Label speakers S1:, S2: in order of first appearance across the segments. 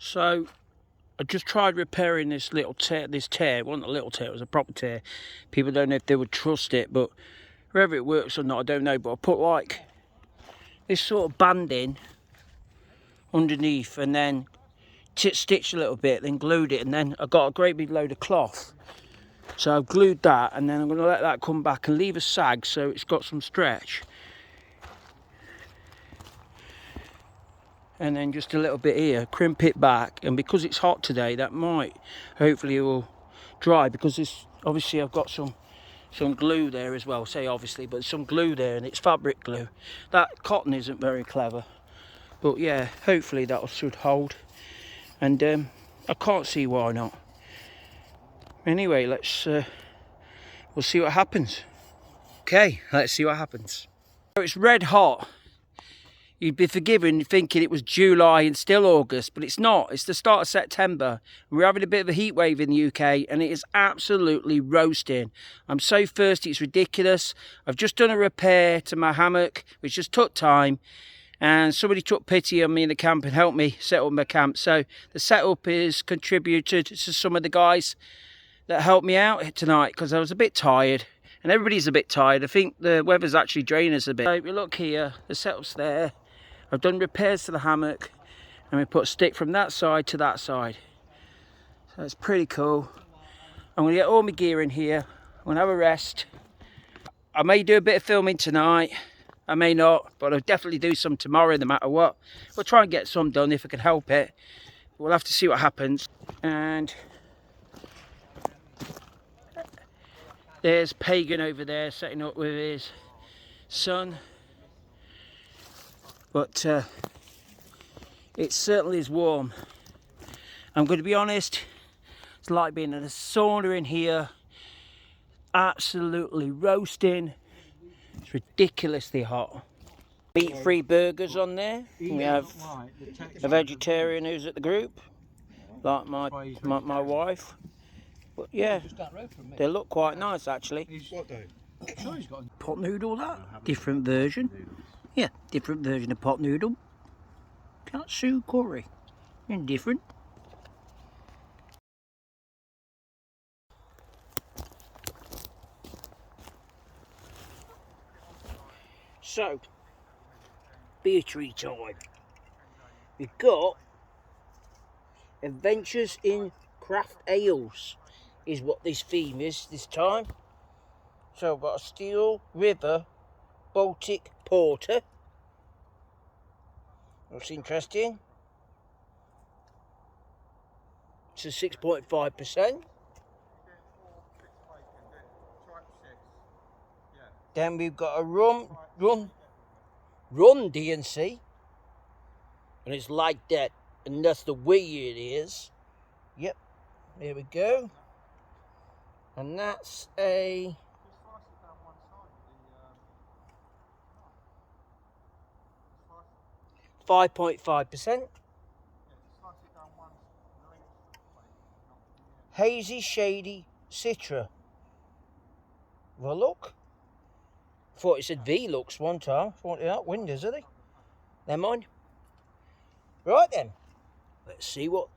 S1: So I just tried repairing this little tear. This tear, it wasn't a little tear, it was a proper tear. People don't know if they would trust it, but whether it works or not, I don't know. But I put like this sort of banding underneath, and then stitched a little bit, then glued it, and then I got a great big load of cloth. So I've glued that, and then I'm going to let that come back and leave a sag so it's got some stretch. And then just a little bit here, crimp it back, and because it's hot today, that might, hopefully it will dry, because this, obviously I've got some glue there as well, say obviously, but some glue there, and it's fabric glue. That cotton isn't very clever, but yeah, hopefully that should hold, and I can't see why not. Anyway, we'll see what happens. Okay, let's see what happens. So it's red hot. You'd be forgiven thinking it was July and still August, but it's not. It's the start of September. We're having a bit of a heat wave in the UK, and it is absolutely roasting. I'm so thirsty, it's ridiculous. I've just done a repair to my hammock, which just took time, and somebody took pity on me in the camp and helped me set up my camp. So the setup is contributed to some of the guys that helped me out tonight, because I was a bit tired, and everybody's a bit tired. I think the weather's actually draining us a bit. So if you look here, the setup's there. I've done repairs to the hammock, and we put a stick from that side to that side. So it's pretty cool. I'm going to get all my gear in here. I'm going to have a rest. I may do a bit of filming tonight. I may not, but I'll definitely do some tomorrow no matter what. We'll try and get some done if I can help it. We'll have to see what happens. And there's Pagan over there setting up with his son. But it certainly is warm. I'm going to be honest, it's like being in a sauna in here. Absolutely roasting. It's ridiculously hot. Meat-free burgers on there. We have a vegetarian who's at the group, like my wife. But yeah, they look quite nice actually. Pot noodle, that different version. Yeah, different version of pot noodle. Katsu curry, and different. So, beer tree time. We've got Adventures in Craft Ales, is what this theme is this time. So I've got a Steel River Baltic Porter. That's interesting. It's a 6.5%. Then we've got a run D&C, and it's like that, and that's the way it is. Yep, there we go. And that's a 5.5%. Hazy Shady Citra. Well, look. Thought it said V-Lux one time. Thought out windows, are they? Never mind. Right then. Let's see what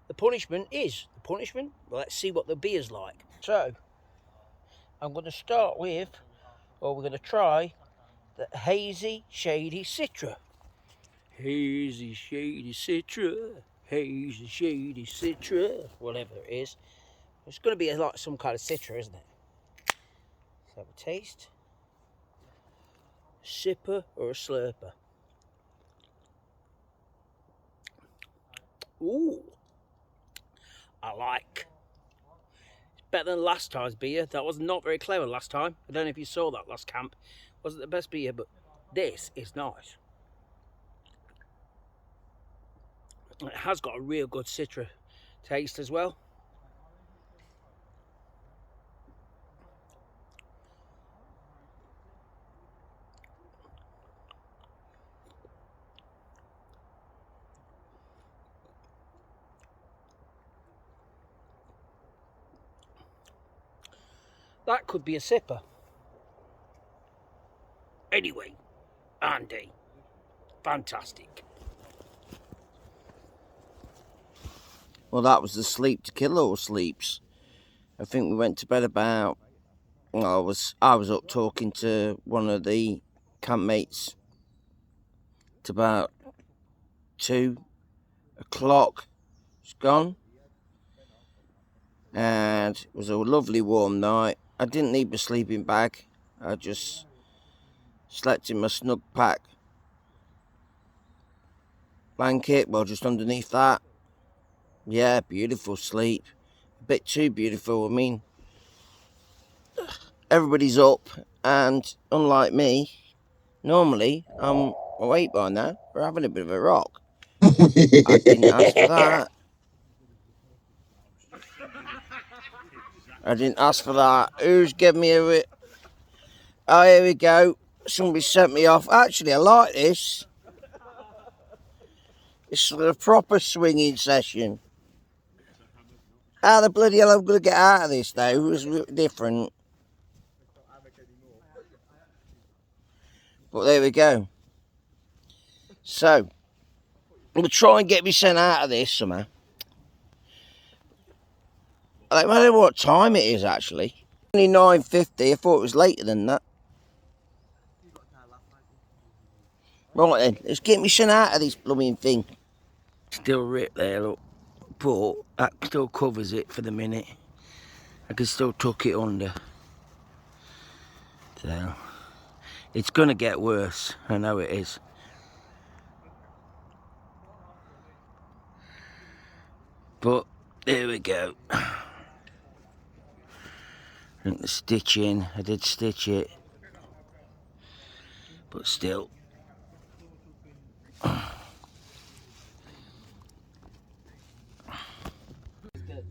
S1: the punishment is. The punishment? Well, let's see what the beer's like. So, I'm going to start with, or we're going to try, the Hazy Shady Citra. Hazy Shady Citra. Hazy Shady Citra. Whatever it is. It's going to be like some kind of citra, isn't it? Let's have a taste. Sipper or a slurper? Ooh, I like. It's better than last time's beer. That was not very clever last time. I don't know if you saw that last camp. Wasn't the best beer, but this is nice. It has got a real good citra taste as well. That could be a sipper. Anyway, Andy, fantastic.
S2: Well, that was the sleep to kill all sleeps. I think we went to bed about, well, I was up talking to one of the campmates to about 2 o'clock. It's gone. And it was a lovely warm night. I didn't need my sleeping bag. I just slept in my snug pack blanket, well, just underneath that. Yeah, beautiful sleep. A bit too beautiful. I mean, everybody's up, and unlike me, normally I'm awake by now. We're having a bit of a rock. I didn't ask for that. I didn't ask for that. Who's giving me a... Oh, here we go. Somebody sent me off. Actually, I like this. It's a proper swinging session. How the bloody hell am I going to get out of this, though? It's different. But there we go. So, we'll try and get me sent out of this somehow. I don't know what time it is, actually. Only 9:50. I thought it was later than that. Right then, let's get me sent out of this blooming thing. Still ripped there, look. But that still covers it for the minute. I can still tuck it under. So, it's going to get worse. I know it is. But, there we go. I think the stitching, I did stitch it. But still.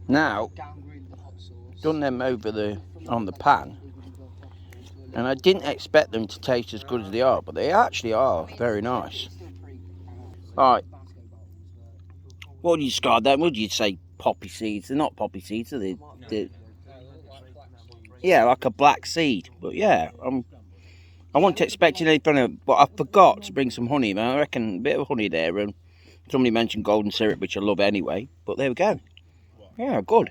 S2: Now, done them over on the pan, and I didn't expect them to taste as good as they are, but they actually are very nice. Right, what would you describe them? Would you say poppy seeds? They're not poppy seeds, are they? Yeah, like a black seed. But yeah, I wasn't expecting anything, but I forgot to bring some honey. I reckon a bit of honey there, and somebody mentioned golden syrup, which I love anyway. But there we go. Yeah, good.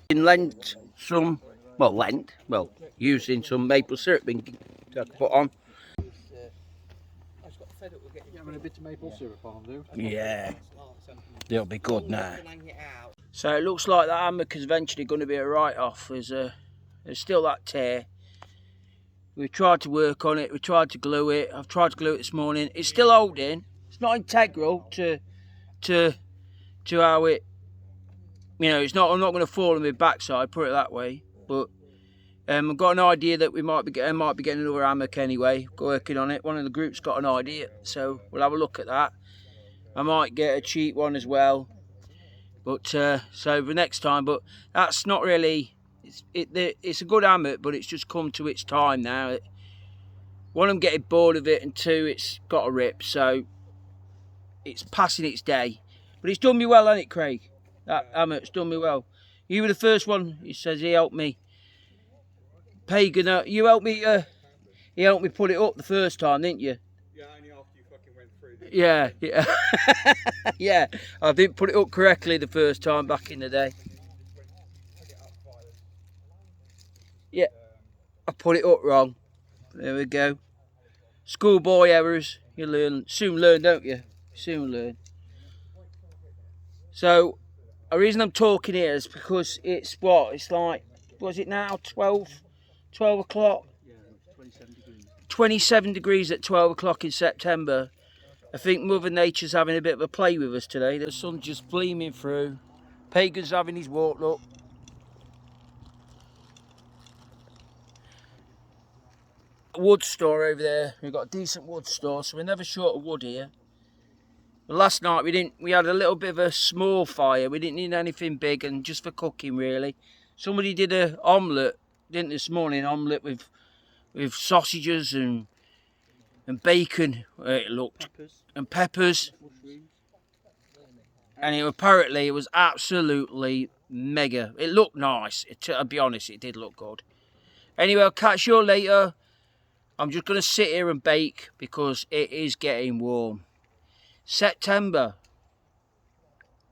S2: In Lent, using some maple syrup to put on.
S3: Having a bit of maple syrup on, do?
S2: Yeah, it'll be good now. So it looks like that hammock is eventually going to be a write-off. There's still that tear. We tried to work on it. We tried to glue it. I've tried to glue it this morning. It's still holding. It's not integral to how it. You know, it's not. I'm not going to fall on my backside. Put it that way. But I've got an idea that we might be getting another hammock anyway. Working on it. One of the groups got an idea, so we'll have a look at that. I might get a cheap one as well. But so for next time. But that's not really. It's a good hammock, but it's just come to its time now. One, I'm getting bored of it, and two, it's got a rip, so it's passing its day. But it's done me well, hasn't it, Craig? That hammock's done me well. You were the first one. He says he helped me. Pagan, you helped me. He helped me put it up the first time, didn't you?
S3: Yeah, only after you fucking went through.
S2: Yeah. Yeah. I didn't put it up correctly the first time back in the day. Yeah, I put it up wrong. There we go. Schoolboy errors. You soon learn, don't you? Soon learn. So, the reason I'm talking here is because it's like, what's it now? 12 o'clock?
S3: Yeah, 27 degrees.
S2: 27 degrees at 12 o'clock in September. I think Mother Nature's having a bit of a play with us today. The sun's just gleaming through. Pagan's having his walk, look. Wood store over there. We've got a decent wood store, so we're never short of wood here. But last night we had a little bit of a small fire. We didn't need anything big, and just for cooking really. Somebody did an omelette, didn't this morning? Omelette with sausages and bacon. It looked and peppers. And apparently it was absolutely mega. It looked nice. I'll be honest, it did look good. Anyway, I'll catch you all later. I'm just going to sit here and bake because it is getting warm. September.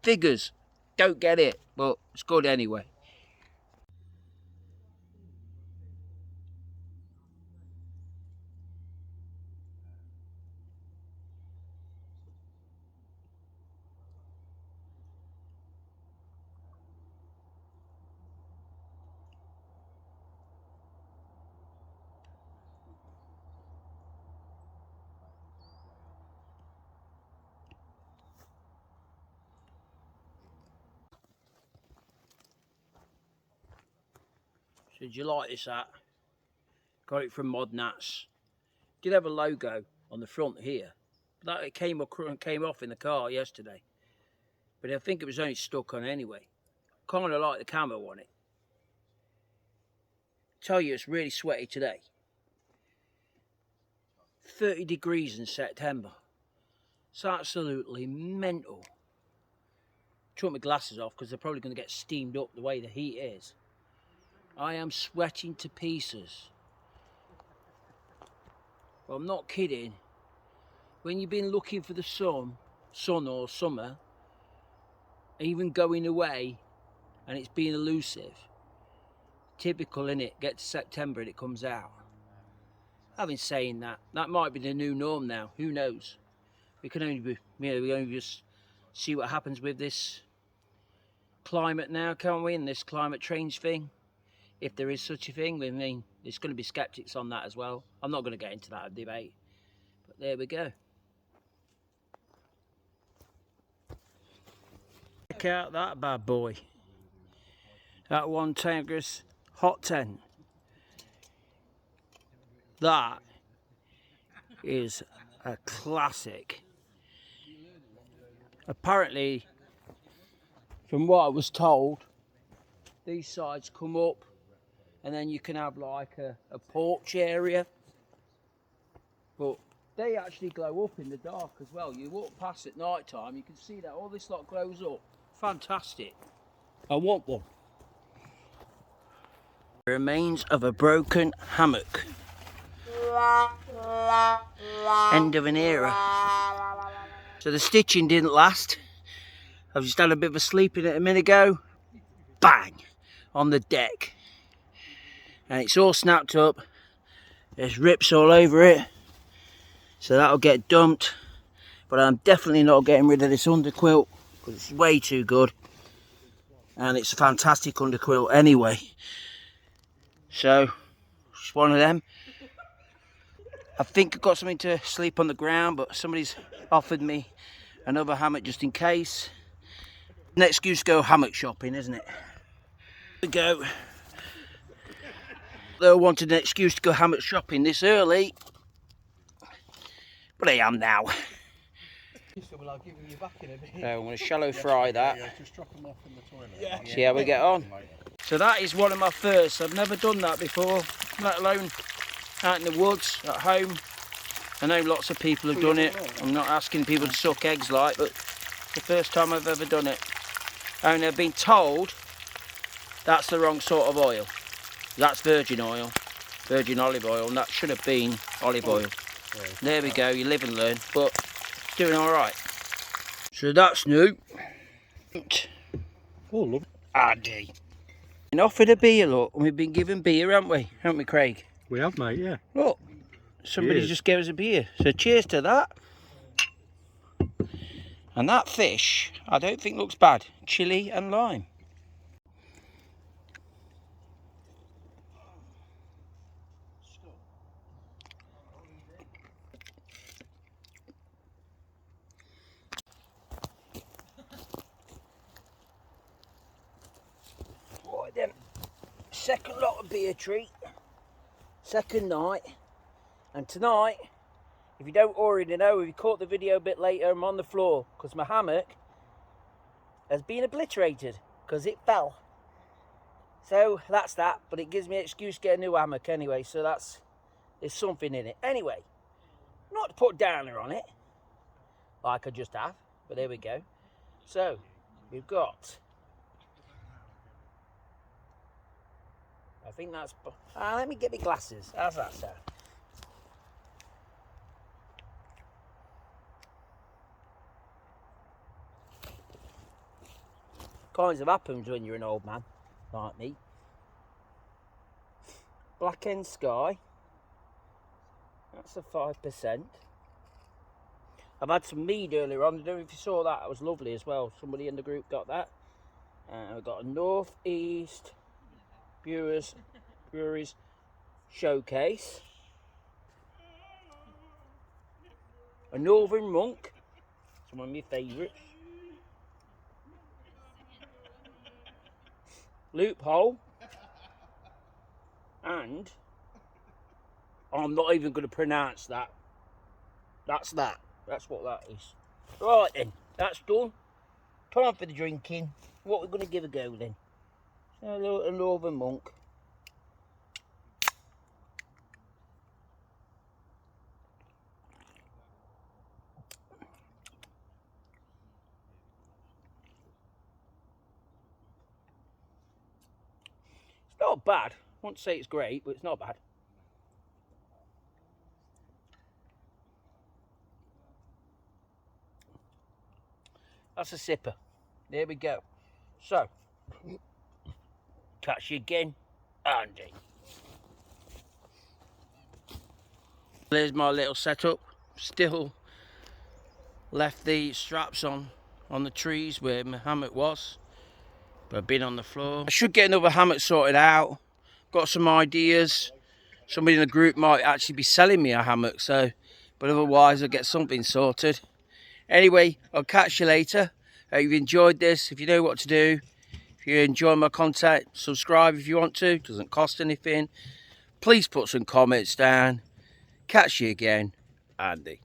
S2: Figures. Don't get it, but it's good anyway. So did you like this hat? Got it from Mod Nats. Did have a logo on the front here. That it came off in the car yesterday. But I think it was only stuck on anyway. Kind of like the camo on it. Tell you it's really sweaty today. 30 degrees in September. It's absolutely mental. Took my glasses off because they're probably going to get steamed up the way the heat is. I am sweating to pieces. Well, I'm not kidding. When you've been looking for the sun or summer, even going away, and it's been elusive. Typical, innit? Get to September and it comes out. Having saying that, that might be the new norm now. Who knows? We can only be, we only just see what happens with this climate now, can't we? And this climate change thing, if there is such a thing. I mean, there's going to be skeptics on that as well. I'm not going to get into that debate, but there we go. Check out that bad boy. That one Tigris hot tent. That is a classic. Apparently, from what I was told, these sides come up and then you can have like a porch area. But they actually glow up in the dark as well. You walk past at night time, you can see that all this lot glows up. Fantastic. I want one. Remains of a broken hammock. End of an era. So the stitching didn't last. I've just had a bit of a sleep in it a minute ago. Bang! On the deck. And it's all snapped up. There's rips all over it. So that'll get dumped. But I'm definitely not getting rid of this underquilt because it's way too good. And it's a fantastic underquilt anyway. So, it's one of them. I think I've got something to sleep on the ground, but somebody's offered me another hammock just in case. An excuse to go hammock shopping, isn't it? Here we go. They wanted an excuse to go hammock shopping this early, but I am now. So I'm going to shallow fry that. See how we get on. So that is one of my firsts. I've never done that before, let alone out in the woods, at home. I know lots of people have done it. I'm not asking people to suck eggs like, but it's the first time I've ever done it. And I've been told that's the wrong sort of oil. That's virgin oil, virgin olive oil, and that should have been olive oil. There we go, you live and learn, but it's doing all right. So that's new.
S3: Oh, look.
S2: Addy. Been offered a beer, look, and we've been given beer, haven't we, Craig?
S3: We have, mate, yeah.
S2: Look, somebody
S3: Cheers.
S2: just gave us a beer. So cheers to that. And that fish, I don't think looks bad. Chili and lime. Right then, second lot of beer treat. Second night. And tonight, if you don't already know, if you caught the video a bit later, I'm on the floor because my hammock has been obliterated because it fell. So that's that, but it gives me an excuse to get a new hammock anyway, so there's something in it. Anyway, not to put downer on it, like I just have, but there we go. So, we've got, I think that's, let me get my glasses, how's that sound? kinds of happens when you're an old man like me. Black End Sky. That's a 5%. I've had some mead earlier on. I don't know if you saw that. It was lovely as well. Somebody in the group got that. We've got a North East Breweries Showcase. A Northern Monk. It's one of my favourites. Loophole. And I'm not even going to pronounce that. That's that. That's what that is. Right then, that's done. Time for the drinking. What we're going to give a go then. A little Northern Monk. It's not bad. I won't say it's great, but it's not bad. That's a sipper. There we go. So, catch you again, Andy. There's my little setup. Still left the straps on the trees where my hammock was, but I've been on the floor. I should get another hammock sorted out. Got some ideas. Somebody in the group might actually be selling me a hammock, so, but otherwise I'll get something sorted. Anyway, I'll catch you later. Hope you've enjoyed this. If you know what to do, if you enjoy my content, subscribe if you want to. It doesn't cost anything. Please put some comments down. Catch you again, Andy.